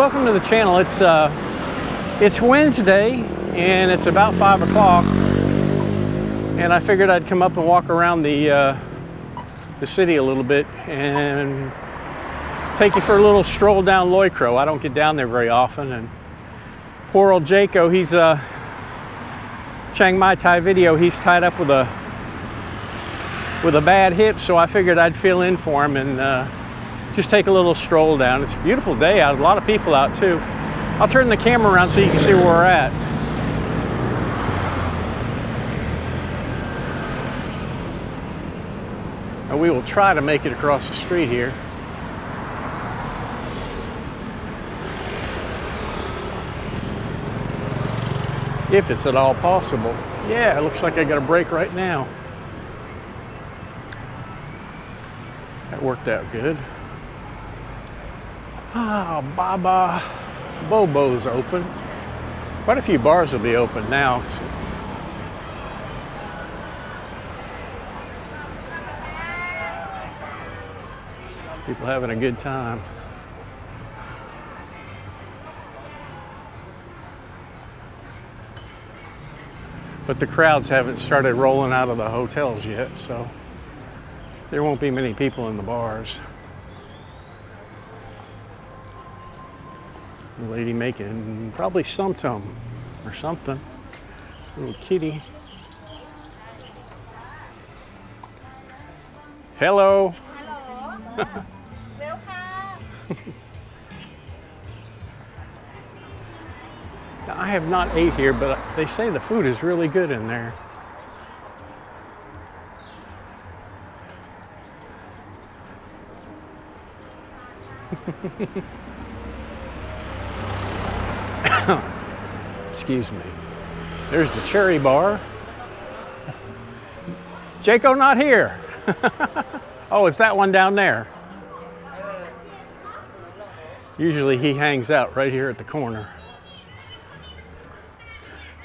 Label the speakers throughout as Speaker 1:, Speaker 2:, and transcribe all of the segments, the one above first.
Speaker 1: welcome to the channel. It's Wednesday and it's about 5 o'clock, and I figured I'd come up and walk around the city a little bit and take you for a little stroll down Loy Khro. I don't get down there very often, and poor old Jaco, he's Chiang Mai Thai video, he's tied up with a bad hip, so I figured I'd fill in for him and just take a little stroll down. It's a beautiful day out, a lot of people out too. I'll turn the camera around so you can see where we're at. And we will try to make it across the street here. If it's at all possible. Yeah, it looks like I got a break right now. That worked out good. Ah, Baba Bobo's open. Quite a few bars will be open now. People having a good time. But the crowds haven't started rolling out of the hotels yet, so there won't be many people in the bars. The lady making probably sumtum or something. Little kitty. Hello.
Speaker 2: Hello. Welcome.
Speaker 1: Now, I have not ate here, but they say the food is really good in there. Excuse me. There's the cherry bar. Jaco not here. Oh, it's that one down there. Usually he hangs out right here at the corner.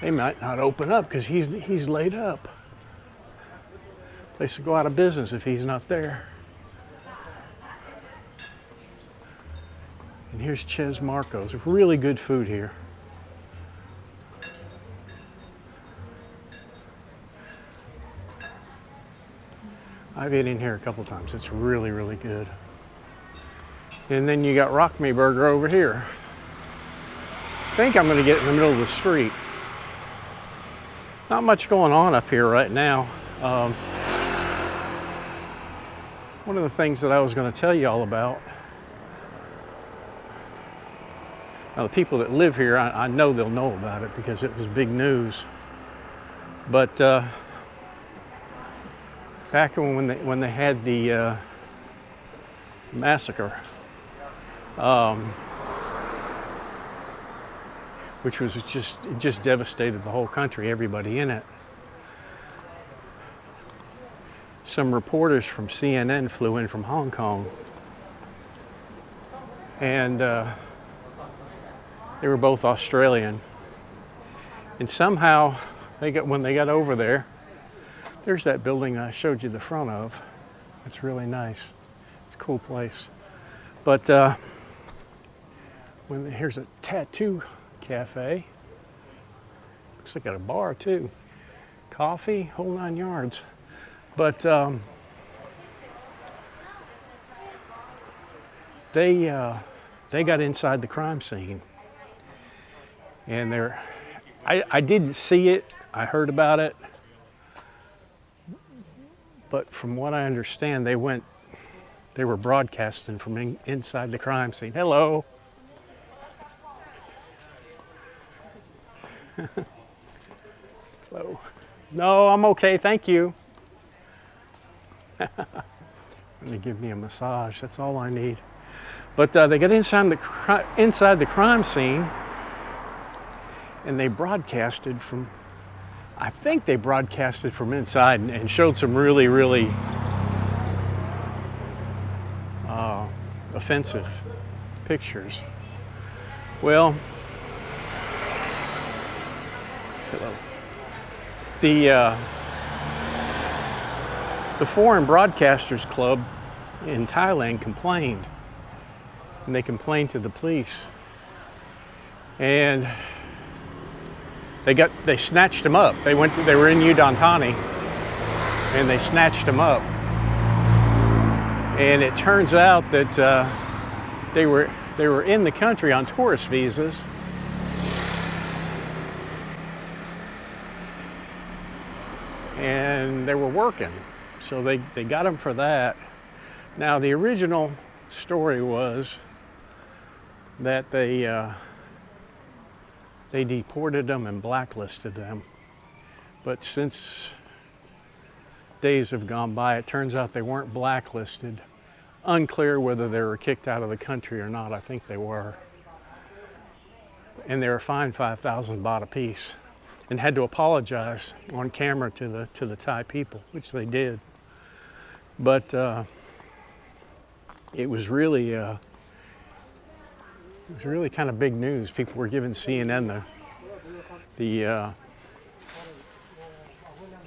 Speaker 1: They might not open up because he's laid up. Place will go out of business if he's not there. And here's Ches Marcos. Really good food here. I've eaten in here a couple times. It's really, really good. And then you got Rock Me Burger over here. I think I'm going to get in the middle of the street. Not much going on up here right now. One of the things that I was going to tell you all about. Now, the people that live here, I know they'll know about it because it was big news. But back when they had the massacre, which was just devastated the whole country, everybody in it. Some reporters from CNN flew in from Hong Kong, and they were both Australian. And somehow when they got over there, there's that building I showed you the front of. It's really nice. It's a cool place. But here's a tattoo cafe. Looks like got a bar too. Coffee, whole 9 yards. But they got inside the crime scene, and I didn't see it. I heard about it, but from what I understand, they were broadcasting from inside the crime scene. Hello. Hello. No, I'm okay, thank you. They give me a massage, that's all I need. But they got inside the crime scene, and they broadcasted from, I think they broadcasted from inside and showed some really, really offensive pictures. Well, hello. The Foreign Broadcasters Club in Thailand complained, and they complained to the police and they snatched him up. They were in Udon Thani, and they snatched him up. And it turns out that they were in the country on tourist visas. And they were working, so they got him for that. Now the original story was that they deported them and blacklisted them, but since days have gone by, it turns out they weren't blacklisted. Unclear whether they were kicked out of the country or not. I think they were, and they were fined 5,000 baht apiece, and had to apologize on camera to the Thai people, which they did. But it was really kind of big news. People were giving CNN the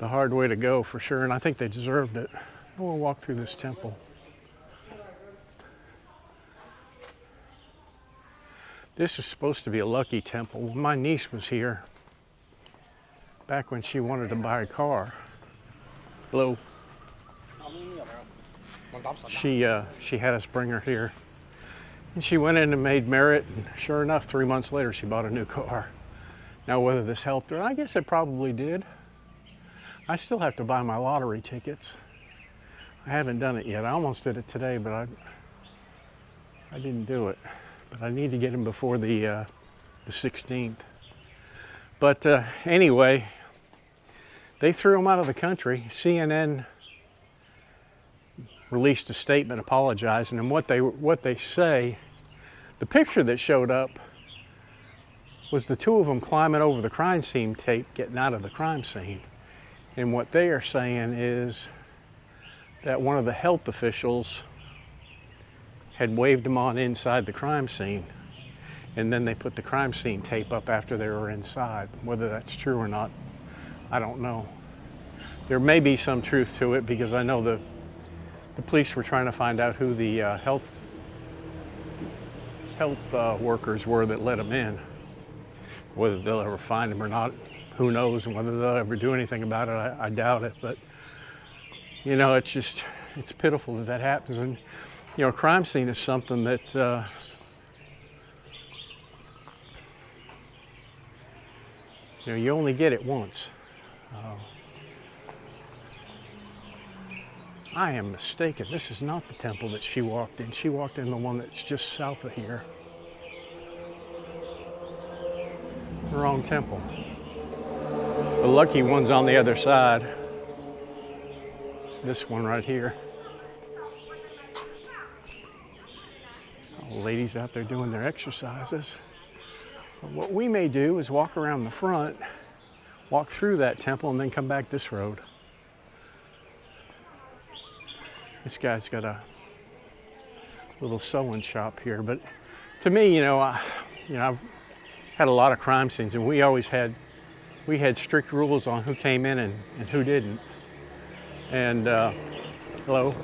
Speaker 1: hard way to go for sure, and I think they deserved it. We'll walk through this temple. This is supposed to be a lucky temple. When my niece was here, back when she wanted to buy a car, hello, she had us bring her here, and she went in and made merit, and sure enough, 3 months later she bought a new car. Now whether this helped her, I guess it probably did. I still have to buy my lottery tickets. I haven't done it yet. I almost did it today, but I didn't do it. But I need to get them before the 16th. But anyway, they threw him out of the country. CNN released a statement apologizing, and what they say, the picture that showed up was the two of them climbing over the crime scene tape, getting out of the crime scene. And what they are saying is that one of the health officials had waved them on inside the crime scene, and then they put the crime scene tape up after they were inside. Whether that's true or not, I don't know. There may be some truth to it, because I know the police were trying to find out who the health workers were that let them in. Whether they'll ever find them or not, who knows, and whether they'll ever do anything about it, I doubt it. But you know, it's pitiful that that happens. And you know, a crime scene is something that you know, you only get it once. I am mistaken. This is not the temple that she walked in. She walked in the one that's just south of here. Wrong temple. The lucky one's on the other side. This one right here. All the ladies out there doing their exercises. But what we may do is walk around the front, walk through that temple, and then come back this road. This guy's got a little sewing shop here, but to me, you know, I've had a lot of crime scenes, and we had strict rules on who came in and who didn't. And hello.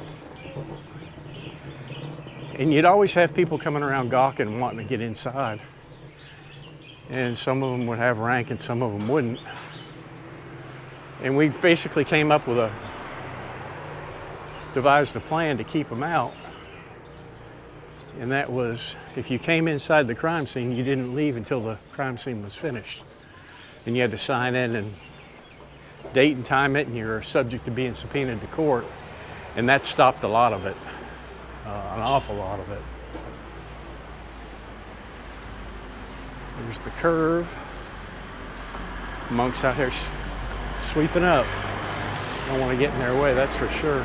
Speaker 1: And you'd always have people coming around gawking and wanting to get inside. And some of them would have rank and some of them wouldn't. And we basically came up with devised a plan to keep them out. And that was, if you came inside the crime scene, you didn't leave until the crime scene was finished. And you had to sign in and date and time it, and you're subject to being subpoenaed to court. And that stopped a lot of it, an awful lot of it. There's the curve. Monks out here sweeping up. Don't want to get in their way, that's for sure.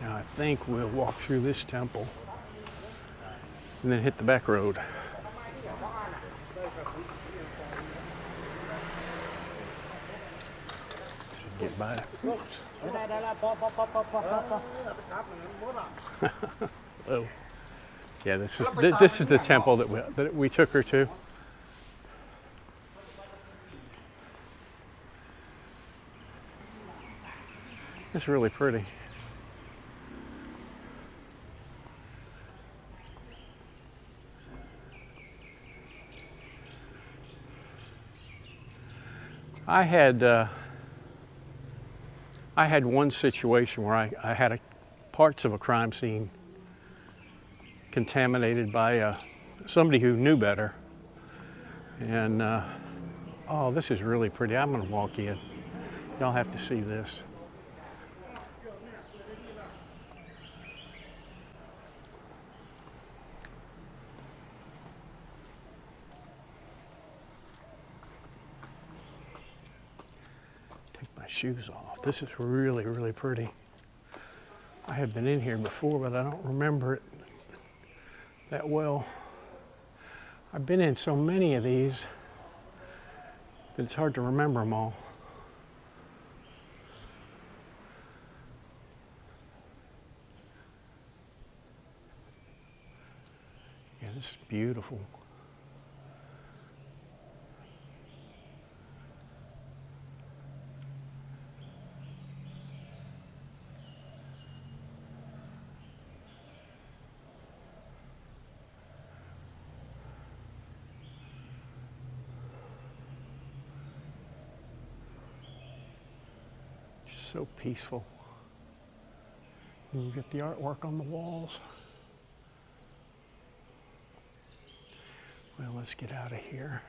Speaker 1: Now I think we'll walk through this temple and then hit the back road. Get by it. Oh, yeah. This is the temple that we took her to. It's really pretty. I had one situation where I had parts of a crime scene contaminated by somebody who knew better. And oh, this is really pretty. I'm gonna walk in. Y'all have to see this. My shoes off. This is really, really pretty. I have been in here before, but I don't remember it that well. I've been in so many of these that it's hard to remember them all. Yeah, this is beautiful. So peaceful. And you get the artwork on the walls. Well, let's get out of here.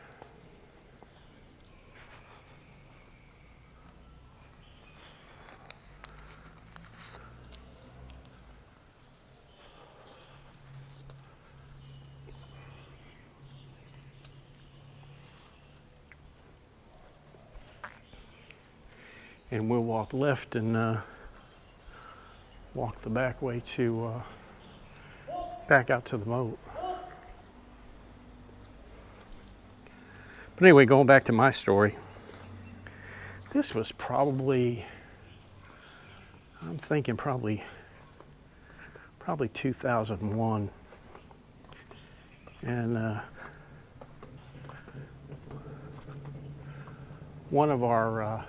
Speaker 1: And we'll walk left and walk the back way to back out to the moat. But anyway, going back to my story, this was probably, I'm thinking probably 2001. And one of our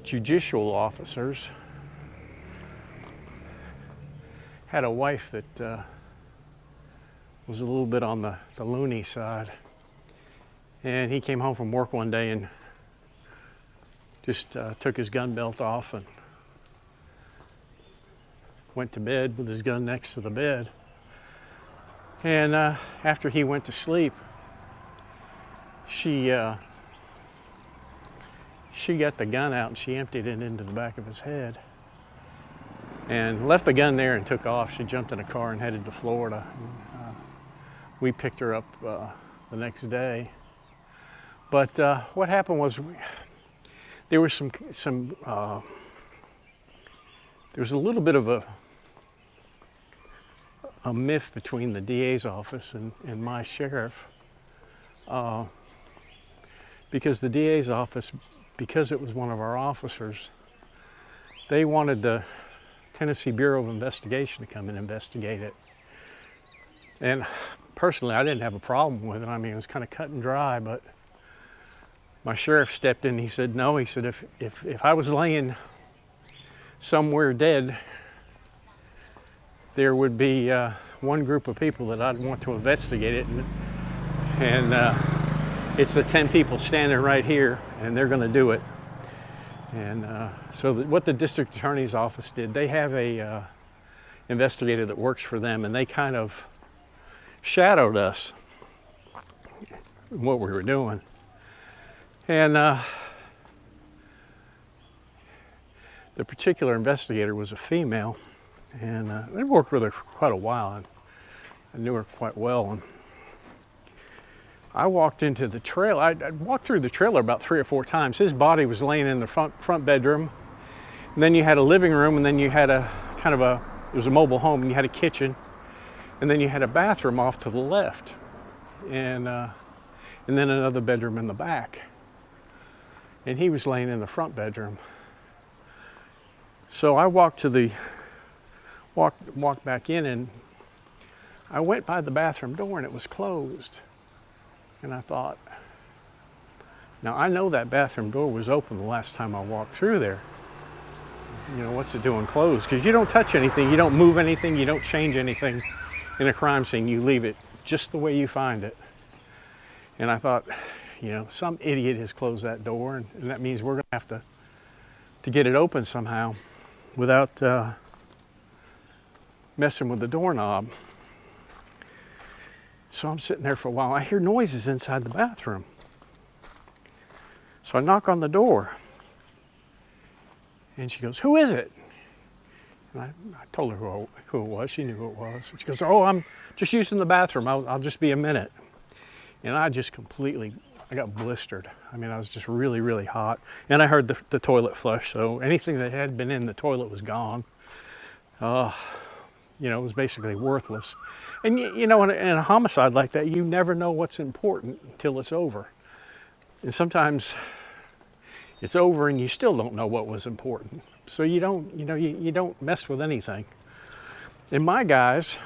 Speaker 1: judicial officers had a wife that was a little bit on the loony side, and he came home from work one day and just took his gun belt off and went to bed with his gun next to the bed. And after he went to sleep, she got the gun out and she emptied it into the back of his head and left the gun there and took off. She jumped in a car and headed to Florida. We picked her up the next day. But what happened was there was there was a little bit of a myth between the DA's office and my sheriff, because the DA's office, because it was one of our officers, they wanted the Tennessee Bureau of Investigation to come and investigate it. And personally, I didn't have a problem with it. I mean, it was kind of cut and dry, but my sheriff stepped in. He said, no, he said, if I was laying somewhere dead, there would be one group of people that I'd want to investigate it. And it's the 10 people standing right here, and they're going to do it. And so what the district attorney's office did, they have a investigator that works for them, and they kind of shadowed us in what we were doing. And the particular investigator was a female, and I worked with her for quite a while, and I knew her quite well. And I walked into the trailer. I walked through the trailer about 3 or 4 times. His body was laying in the front bedroom, and then you had a living room, and then you had a kind of it was a mobile home, and you had a kitchen, and then you had a bathroom off to the left, and then another bedroom in the back. And he was laying in the front bedroom. So I walked back in, and I went by the bathroom door, and it was closed. And I thought, now I know that bathroom door was open the last time I walked through there. you know, what's it doing closed? Because you don't touch anything, you don't move anything, you don't change anything in a crime scene. You leave it just the way you find it. And I thought, you know, some idiot has closed that door, and that means we're going to have to get it open somehow without messing with the doorknob. So I'm sitting there for a while. I hear noises inside the bathroom. So I knock on the door. And she goes, "Who is it?" And I told her who it was. She knew who it was. And she goes, "Oh, I'm just using the bathroom. I'll just be a minute." And I just I got blistered. I mean, I was just really, really hot. And I heard the toilet flush. So anything that had been in the toilet was gone. You know, it was basically worthless. And you know, in a homicide like that, you never know what's important until it's over. And sometimes it's over and you still don't know what was important. So you don't mess with anything. And my guys,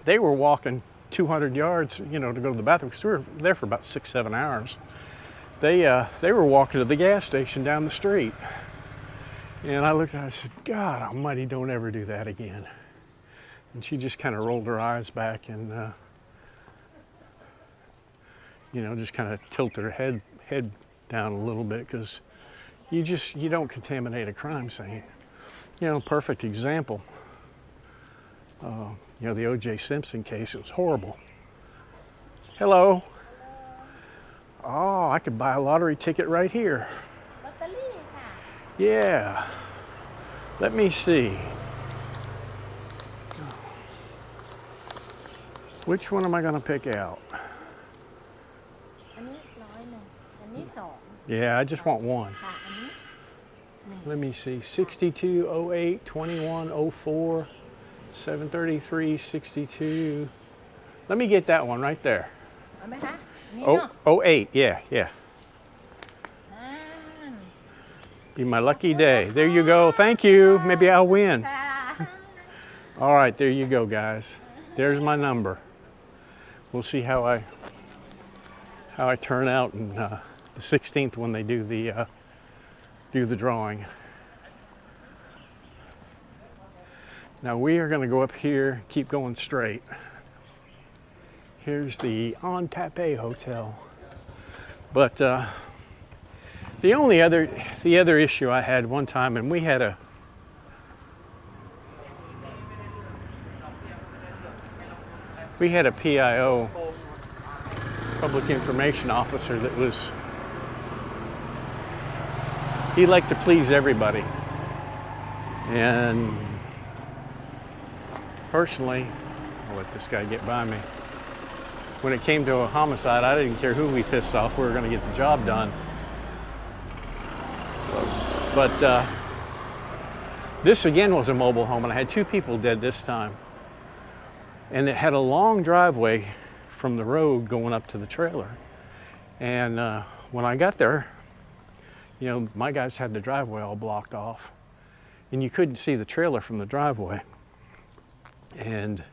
Speaker 1: they were walking 200 yards, you know, to go to the bathroom, because we were there for about 6-7 hours. They were walking to the gas station down the street. And I looked at her and I said, "God almighty, don't ever do that again." And she just kind of rolled her eyes back and, you know, just kind of tilted her head down a little bit, because you don't contaminate a crime scene. You know, perfect example. You know, the O.J. Simpson case, it was horrible. Hello. Oh, I could buy a lottery ticket right here. Yeah. Let me see. Which one am I going to pick out? Yeah, I just want one. Let me see. 62, 08, 21, 04, 733, 62. Let me get that one right there. Oh, 08, yeah. Be my lucky day. There you go. Thank you. Maybe I'll win. All right, there you go, guys. There's my number. We'll see how I turn out in the 16th when they do the drawing. Now we are going to go up here, keep going straight. Here's the On Tape Hotel. But the other issue I had one time, and we had a PIO, public information officer, that he liked to please everybody. And personally, I'll let this guy get by me. When it came to a homicide, I didn't care who we pissed off. We were going to get the job done. But this again was a mobile home, and I had 2 people dead this time. And it had a long driveway from the road going up to the trailer. And when I got there, you know, my guys had the driveway all blocked off, and you couldn't see the trailer from the driveway. And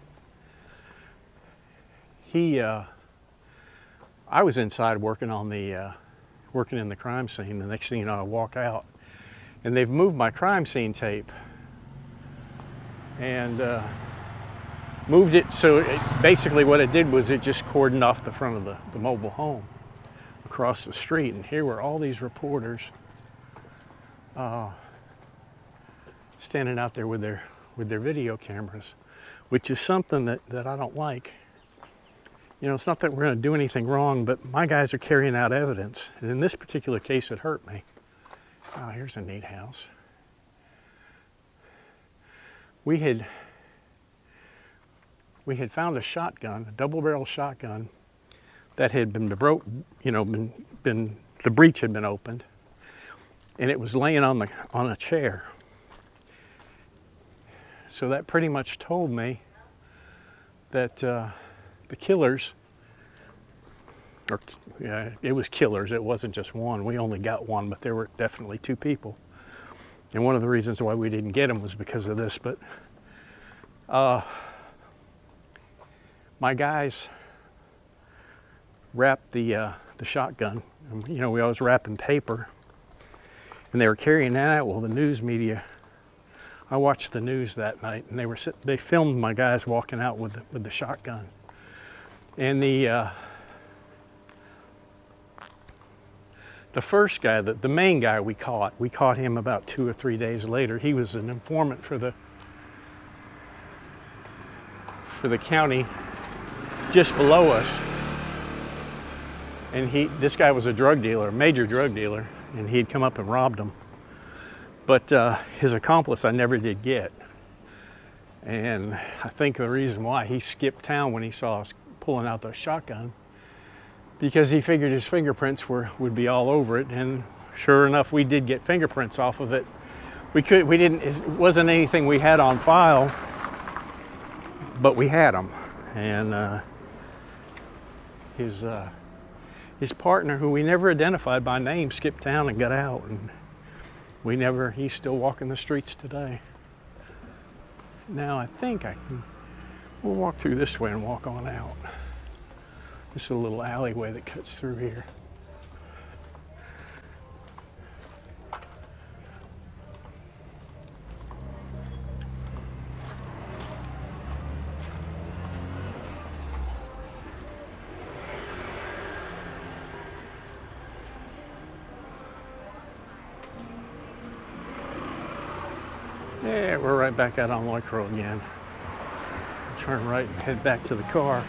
Speaker 1: I was inside working in the crime scene. The next thing you know, I walk out, and they've moved my crime scene tape and moved it, so basically what it did was it just cordoned off the front of the mobile home across the street. And here were all these reporters standing out there with their video cameras, which is something that I don't like. You know, it's not that we're going to do anything wrong, but my guys are carrying out evidence. And in this particular case, it hurt me. Oh, here's a neat house. We had found a shotgun, a double-barrel shotgun, that had been the breech had been opened, and it was laying on a chair. So that pretty much told me that the killers, it was killers, it wasn't just one. We only got one, but there were definitely 2 people. And one of the reasons why we didn't get them was because of this. But my guys wrapped the shotgun. You know, we always wrap in paper. And they were carrying that out. Well, the news media, I watched the news that night, and they filmed my guys walking out with the shotgun. And the first guy, the main guy we caught him about 2 or 3 days later. He was an informant for the county just below us. And this guy was a drug dealer, a major drug dealer, and he'd come up and robbed him. But his accomplice I never did get. And I think the reason why he skipped town when he saw us pulling out the shotgun, because he figured his fingerprints would be all over it. And sure enough, we did get fingerprints off of it. It wasn't anything we had on file, but we had them. And his partner, who we never identified by name, skipped town and got out. And he's still walking the streets today. Now I think we'll walk through this way and walk on out. This is a little alleyway that cuts through here. Yeah, we're right back out on Loy Khro again. Turn right and head back to the car.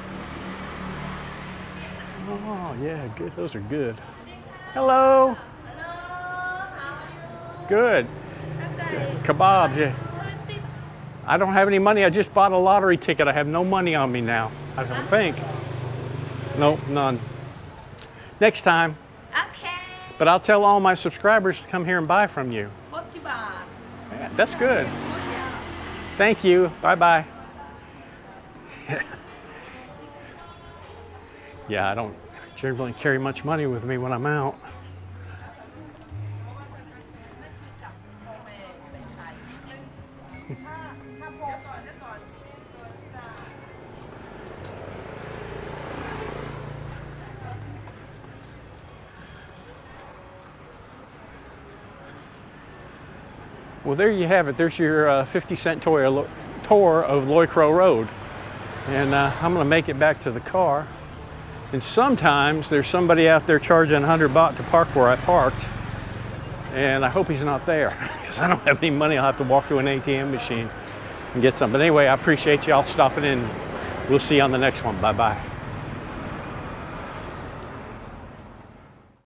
Speaker 1: Oh, yeah, good. Those are good. Hello.
Speaker 2: Hello, how are you?
Speaker 1: Good. Kebabs, yeah. I don't have any money. I just bought a lottery ticket. I have no money on me now, I don't think. Nope, none. Next time.
Speaker 2: Okay.
Speaker 1: But I'll tell all my subscribers to come here and buy from you.
Speaker 2: 40 baht.
Speaker 1: Yeah, that's good. Thank you. Bye-bye. Yeah, I don't generally carry much money with me when I'm out. Well, there you have it. There's your 50-cent tour of Loy Khro Road. And I'm going to make it back to the car. And sometimes there's somebody out there charging 100 baht to park where I parked. And I hope he's not there, because I don't have any money. I'll have to walk to an ATM machine and get some. But anyway, I appreciate y'all stopping in. We'll see you on the next one. Bye-bye.